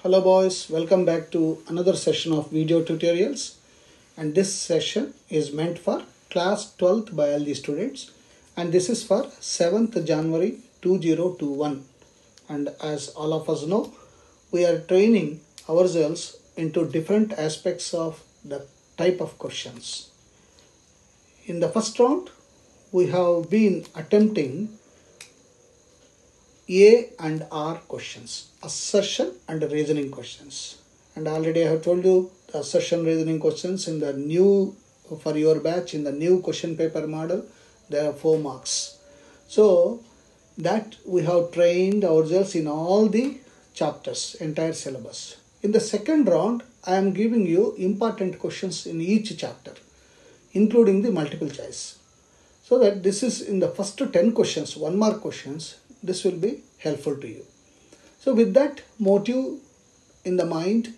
Hello boys, welcome back to another session of video tutorials, and this session is meant for class 12th biology students, and this is for 7th January 2021. And as all of us know, we are training ourselves into different aspects of the type of questions. In the first round, we have been attempting A and R questions, assertion and reasoning questions. And already I have told you the assertion reasoning questions in the new, for your batch, in the new question paper model, there are 4 marks. So that we have trained ourselves in all the chapters, entire syllabus. In the second round, I am giving you important questions in each chapter, including the multiple choice. So that this is in the first 10 questions, 1 mark questions, this will be helpful to you. So with that motive in the mind,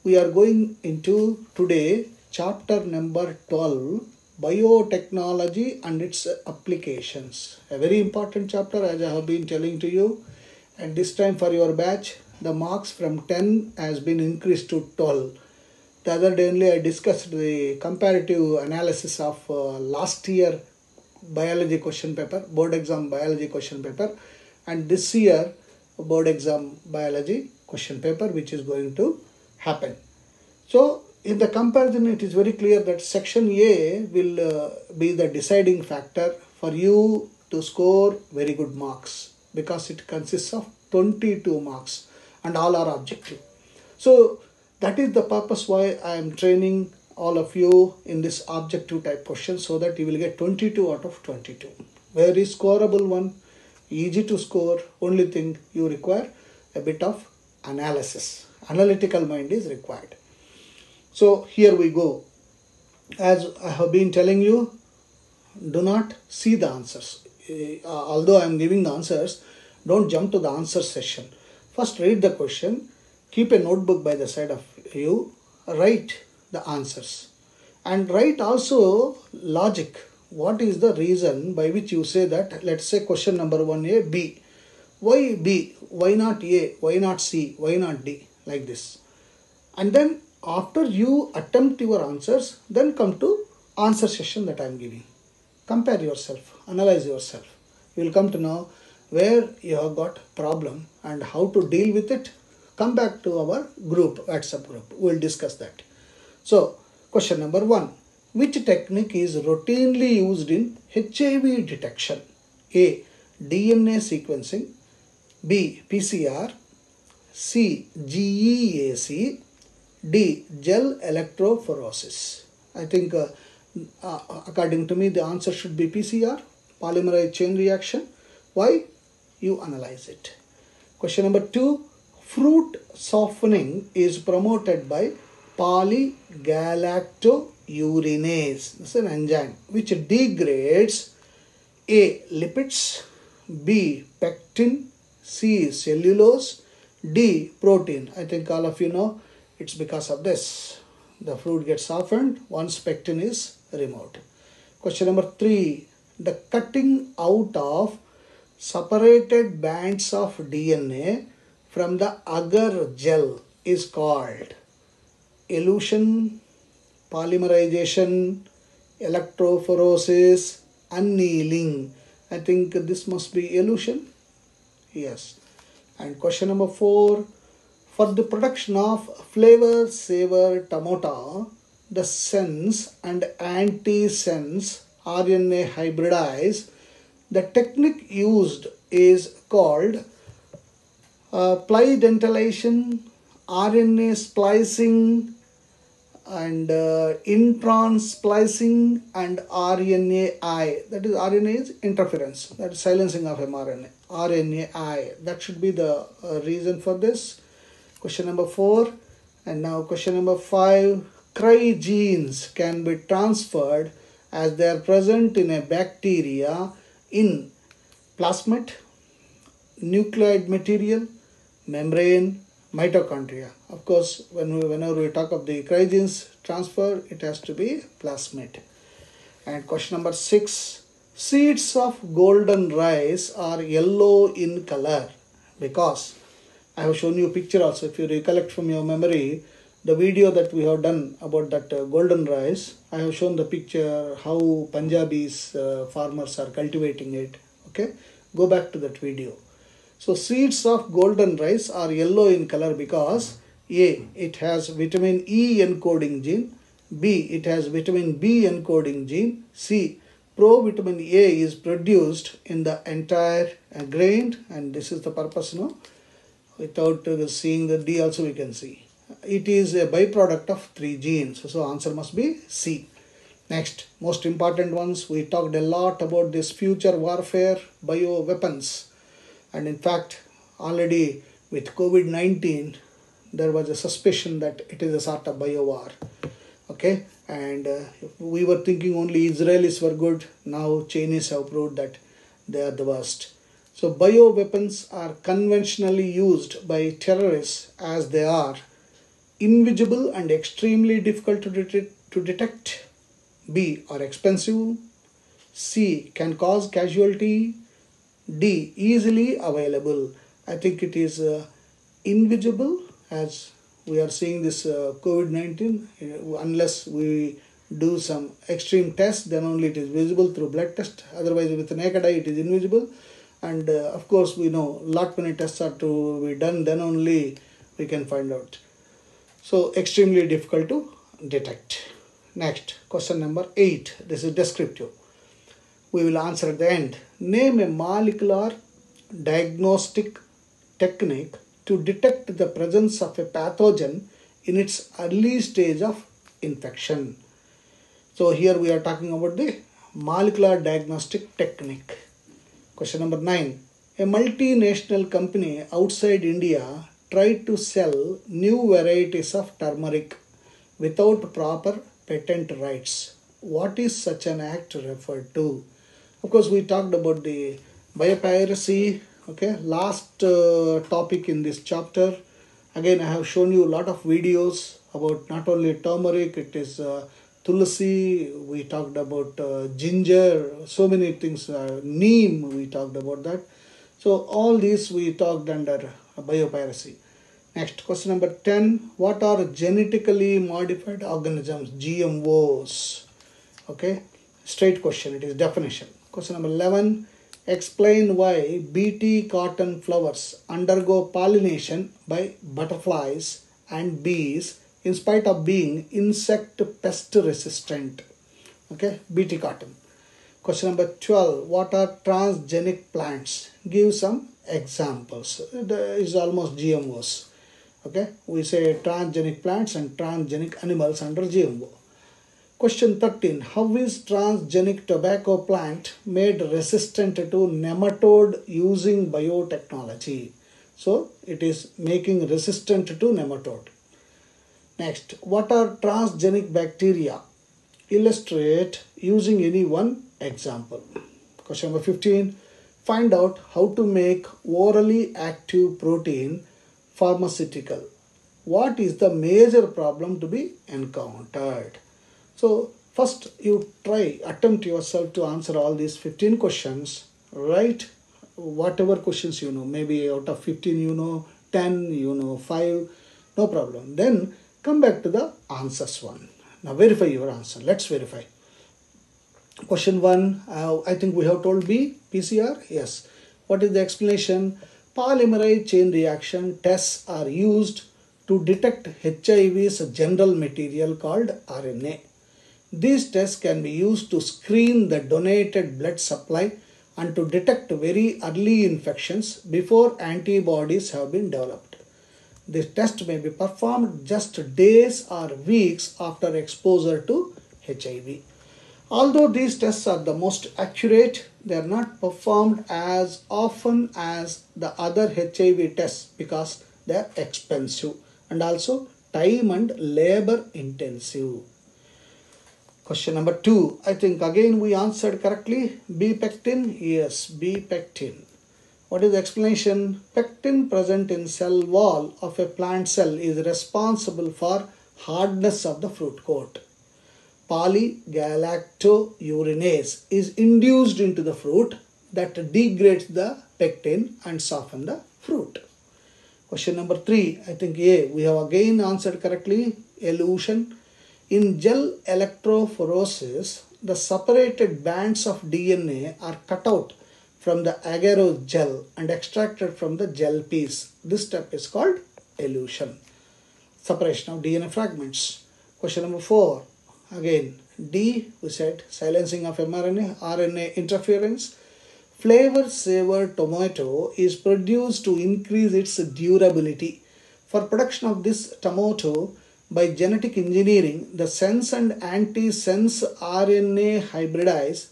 we are going into today chapter number 12, biotechnology and its applications. A very important chapter, as I have been telling to you, and this time for your batch, the marks from 10 has been increased to 12. The other day only I discussed the comparative analysis of last year biology question paper, board exam biology question paper, and this year board exam biology question paper which is going to happen. So in the comparison, it is very clear that section A will be the deciding factor for you to score very good marks, because it consists of 22 marks and all are objective. So that is the purpose why I am training all of you in this objective type question, so that you will get 22 out of 22. Very scoreable one, easy to score. Only thing you require a bit of analysis. Analytical mind is required. So here we go. As I have been telling you, do not see the answers. Although I am giving the answers, don't jump to the answer session. First read the question, keep a notebook by the side of you, write the answers, and write also logic. What is the reason by which you say that? Let's say question number 1A, B. Why B? Why not A? Why not C? Why not D? Like this. And then after you attempt your answers, then come to answer session that I am giving. Compare yourself, analyze yourself. You will come to know where you have got problem and how to deal with it. Come back to our group, WhatsApp group. We will discuss that. So question number 1. Which technique is routinely used in HIV detection? A. DNA sequencing. B. PCR. C. GEAC. D. Gel electrophoresis. I think according to me the answer should be PCR, polymerase chain reaction. Why? You analyze it. Question number 2. Fruit softening is promoted by polygalacturonase. This is an enzyme which degrades A. lipids, B. pectin, C. cellulose, D. protein. I think all of you know it's because of this. The fruit gets softened once pectin is removed. Question number 3. The cutting out of separated bands of DNA from the agar gel is called elution, polymerization, electrophoresis, annealing. I think this must be elution. Yes. And question number 4. For the production of flavor saver tomato, the sense and antisense RNA hybridize. The technique used is called ply-dentylation, RNA splicing, and intron splicing, and RNAi. That is, RNA is interference, that is silencing of mRNA. RNAi, that should be the reason for this. Question number 4. And now question number 5. Cry genes can be transferred as they are present in a bacteria in plasmid, nucleoid material, membrane, mitochondria. Of course, whenever we talk of the cry genes transfer, it has to be plasmid. And question number 6. Seeds of golden rice are yellow in color because I have shown you a picture also. If you recollect from your memory, the video that we have done about that golden rice, I have shown the picture how Punjabis farmers are cultivating it. Okay, go back to that video. So seeds of golden rice are yellow in color because A, it has vitamin E encoding gene, B, it has vitamin B encoding gene, C, provitamin A is produced in the entire grain, and this is the purpose, without seeing the D also we can see. It is a byproduct of 3 genes, so answer must be C. Next, most important ones, we talked a lot about this future warfare, bioweapons. And in fact, already with COVID-19, there was a suspicion that it is a sort of biowar. Okay, and we were thinking only Israelis were good. Now Chinese have proved that they are the worst. So bioweapons are conventionally used by terrorists as they are invisible and extremely difficult to detect. B, are expensive. C, can cause casualty. D, easily available. I think it is invisible, as we are seeing this COVID-19. Unless we do some extreme tests, then only it is visible through blood test. Otherwise, with the naked eye, it is invisible. And of course, we know lot many tests are to be done, then only we can find out. So extremely difficult to detect. Next, question number 8. This is descriptive. We will answer at the end. Name a molecular diagnostic technique to detect the presence of a pathogen in its early stage of infection. So here we are talking about the molecular diagnostic technique. Question number 9. A multinational company outside India tried to sell new varieties of turmeric without proper patent rights. What is such an act referred to? Of course, we talked about the biopiracy. Okay, last topic in this chapter. Again, I have shown you a lot of videos about not only turmeric, it is tulsi, we talked about ginger, so many things, neem, we talked about that. So all these we talked under biopiracy. Next, question number 10. What are genetically modified organisms, GMOs? Okay, straight question, it is definition. Question number 11. Explain why BT cotton flowers undergo pollination by butterflies and bees in spite of being insect pest resistant. Okay, BT cotton. Question number 12. What are transgenic plants? Give some examples. It is almost GMOs. Okay, we say transgenic plants and transgenic animals under GMO. Question 13. How is transgenic tobacco plant made resistant to nematode using biotechnology? So it is making resistant to nematode. Next, what are transgenic bacteria? Illustrate using any one example. Question number 15. Find out how to make orally active protein pharmaceutical. What is the major problem to be encountered? So first you attempt yourself to answer all these 15 questions. Write whatever questions you know. Maybe out of 15 you know 10, you know 5, no problem. Then come back to the answers one. Now verify your answer. Let's verify. Question 1, I think we have told B, PCR. Yes. What is the explanation? Polymerase chain reaction tests are used to detect HIV's general material called RNA. These tests can be used to screen the donated blood supply and to detect very early infections before antibodies have been developed. This test may be performed just days or weeks after exposure to HIV. Although these tests are the most accurate, they are not performed as often as the other HIV tests because they are expensive and also time and labor intensive. Question number 2. I think again we answered correctly. B pectin. Yes, B pectin. What is the explanation? Pectin present in cell wall of a plant cell is responsible for hardness of the fruit coat. Polygalacturonase is induced into the fruit that degrades the pectin and softens the fruit. Question number 3, I think A, we have again answered correctly. Elution. In gel electrophoresis, the separated bands of DNA are cut out from the agar gel and extracted from the gel piece. This step is called elution. Separation of DNA fragments. Question number 4, again D, we said silencing of mRNA, RNA interference. Flavor saver tomato is produced to increase its durability. For production of this tomato by genetic engineering, the sense and antisense RNA hybridize.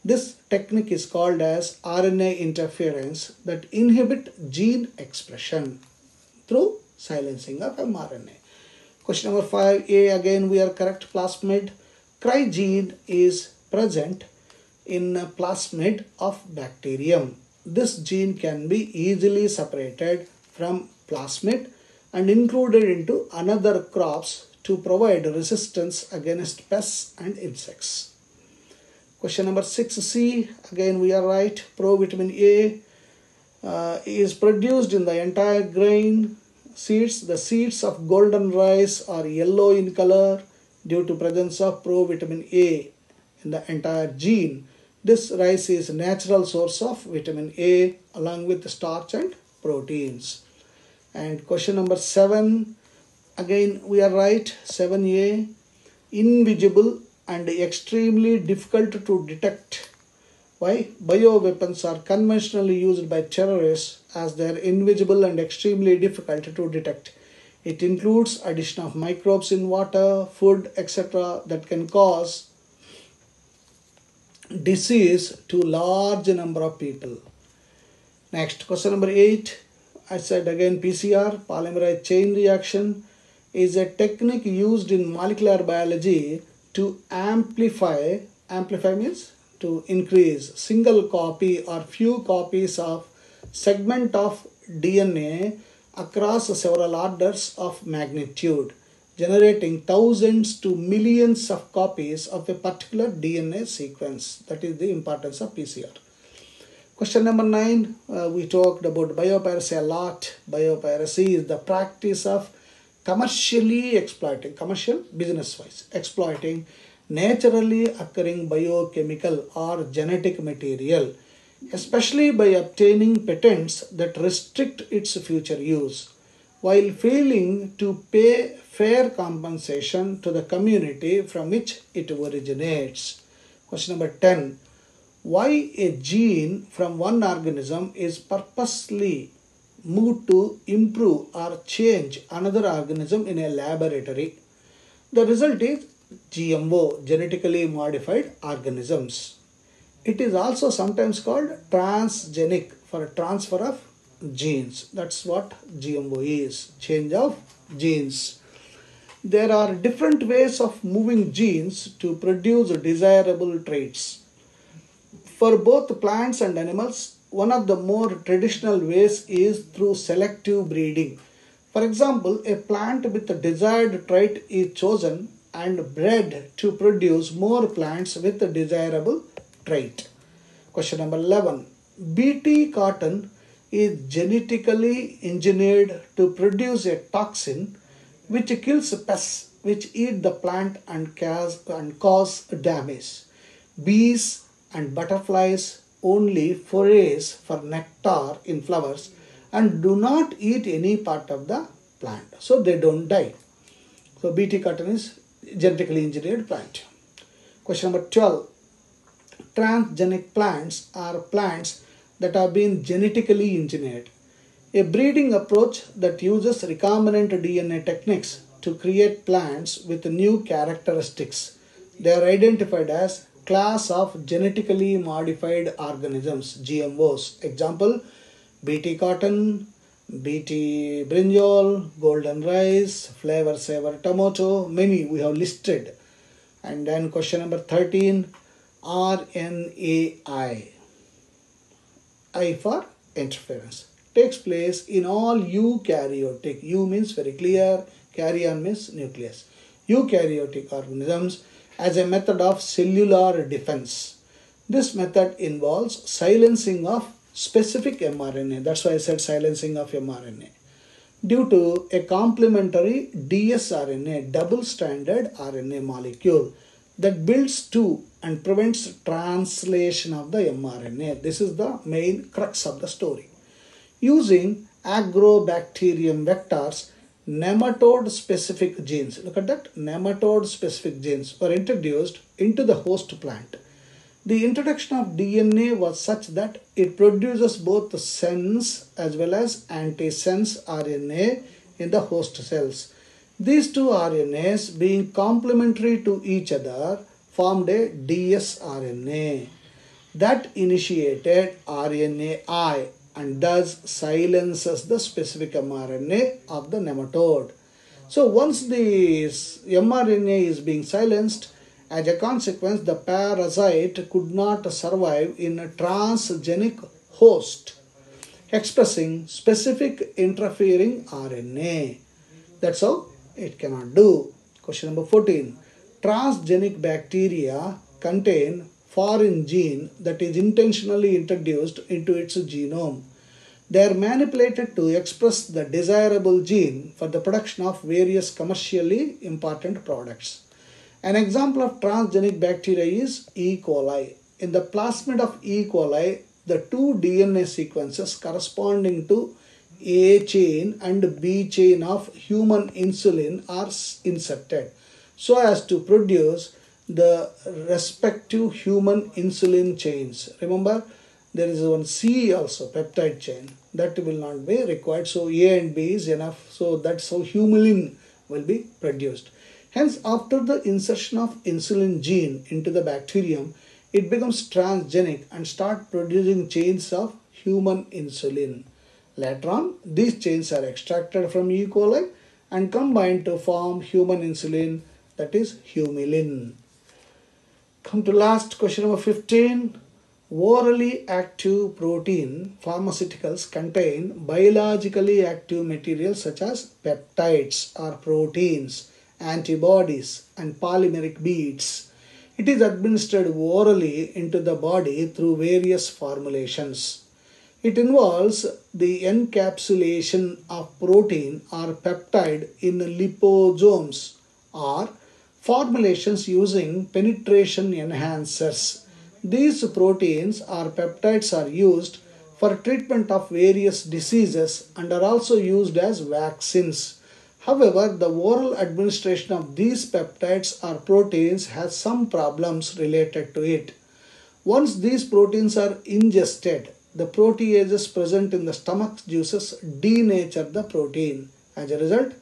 This technique is called as RNA interference that inhibit gene expression through silencing of mRNA. Question number 5A, again we are correct. Plasmid. Cry gene is present in plasmid of bacterium. This gene can be easily separated from plasmid and included into another crops to provide resistance against pests and insects. Question number 6C, again we are right. Provitamin A is produced in the entire grain seeds. The seeds of golden rice are yellow in color due to presence of provitamin A in the entire gene. This rice is a natural source of vitamin A along with starch and proteins. And question number 7, again we are right. 7A, invisible and extremely difficult to detect. Why? Bioweapons are conventionally used by terrorists as they are invisible and extremely difficult to detect. It includes addition of microbes in water, food, etc. that can cause disease to large number of people. Next, question number 8. I said again PCR, polymerase chain reaction, is a technique used in molecular biology to amplify means to increase single copy or few copies of segment of DNA across several orders of magnitude, generating thousands to millions of copies of a particular DNA sequence. That is the importance of PCR. Question number 9, we talked about biopiracy a lot. Biopiracy is the practice of commercially exploiting, commercial business-wise, exploiting naturally occurring biochemical or genetic material, especially by obtaining patents that restrict its future use, while failing to pay fair compensation to the community from which it originates. Question number 10. Why a gene from one organism is purposely moved to improve or change another organism in a laboratory? The result is GMO, genetically modified organisms. It is also sometimes called transgenic for transfer of genes. That's what GMO is, change of genes. There are different ways of moving genes to produce desirable traits. For both plants and animals, one of the more traditional ways is through selective breeding. For example, a plant with a desired trait is chosen and bred to produce more plants with a desirable trait. Question number 11. Bt cotton is genetically engineered to produce a toxin which kills pests which eat the plant and cause damage. Bees and butterflies only forays for nectar in flowers and do not eat any part of the plant, so they don't die. So Bt cotton is genetically engineered plant. Question number 12. Transgenic plants are plants that have been genetically engineered. A breeding approach that uses recombinant DNA techniques to create plants with new characteristics. They are identified as class of genetically modified organisms, GMOs. Example, Bt cotton, Bt brinjal, golden rice, flavor saver tomato, many we have listed. And then question number 13, RNAi, I for interference, takes place in all eukaryotic. Eu means very clear, karyon means nucleus. Eukaryotic organisms as a method of cellular defense. This method involves silencing of specific mRNA. That's why I said silencing of mRNA. due to a complementary dsRNA, double-stranded RNA molecule that builds to and prevents translation of the mRNA. This is the main crux of the story. Using agrobacterium vectors, nematode-specific genes, look at that, nematode-specific genes were introduced into the host plant. The introduction of DNA was such that it produces both sense as well as antisense RNA in the host cells. These two RNAs, being complementary to each other, formed a dsRNA that initiated RNAi and thus silences the specific mRNA of the nematode. So once the mRNA is being silenced, as a consequence, the parasite could not survive in a transgenic host expressing specific interfering RNA. That's how it cannot do. Question number 14. Transgenic bacteria contain foreign gene that is intentionally introduced into its genome. They are manipulated to express the desirable gene for the production of various commercially important products. An example of transgenic bacteria is E. coli. In the plasmid of E. coli, the two DNA sequences corresponding to A chain and B chain of human insulin are inserted so as to produce the respective human insulin chains. Remember, there is one C also, peptide chain. That will not be required. So A and B is enough. So that's how humulin will be produced. Hence, after the insertion of insulin gene into the bacterium, it becomes transgenic and start producing chains of human insulin. Later on, these chains are extracted from E. coli and combined to form human insulin, that is humulin. Come to last question number 15. Orally active protein pharmaceuticals contain biologically active materials such as peptides or proteins, antibodies and polymeric beads. It is administered orally into the body through various formulations. It involves the encapsulation of protein or peptide in liposomes or formulations using penetration enhancers. These proteins or peptides are used for treatment of various diseases and are also used as vaccines. However, the oral administration of these peptides or proteins has some problems related to it. Once these proteins are ingested, the proteases present in the stomach juices denature the protein. As a result,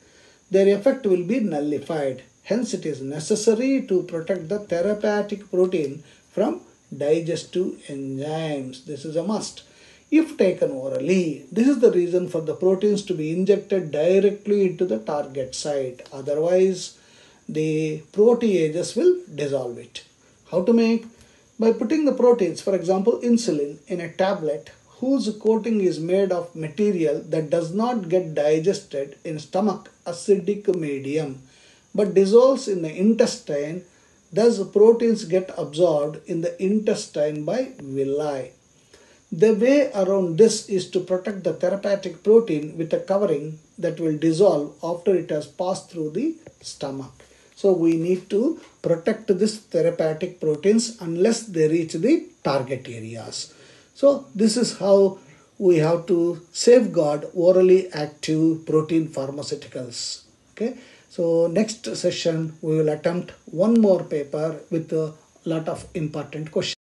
their effect will be nullified. Hence, it is necessary to protect the therapeutic protein from digestive enzymes. This is a must. If taken orally, this is the reason for the proteins to be injected directly into the target site. Otherwise, the proteases will dissolve it. How to make? By putting the proteins, for example, insulin, in a tablet whose coating is made of material that does not get digested in stomach acidic medium but dissolves in the intestine. Thus, proteins get absorbed in the intestine by villi. The way around this is to protect the therapeutic protein with a covering that will dissolve after it has passed through the stomach. So we need to protect this therapeutic proteins unless they reach the target areas. So this is how we have to safeguard orally active protein pharmaceuticals. Okay. So next session we will attempt one more paper with a lot of important questions.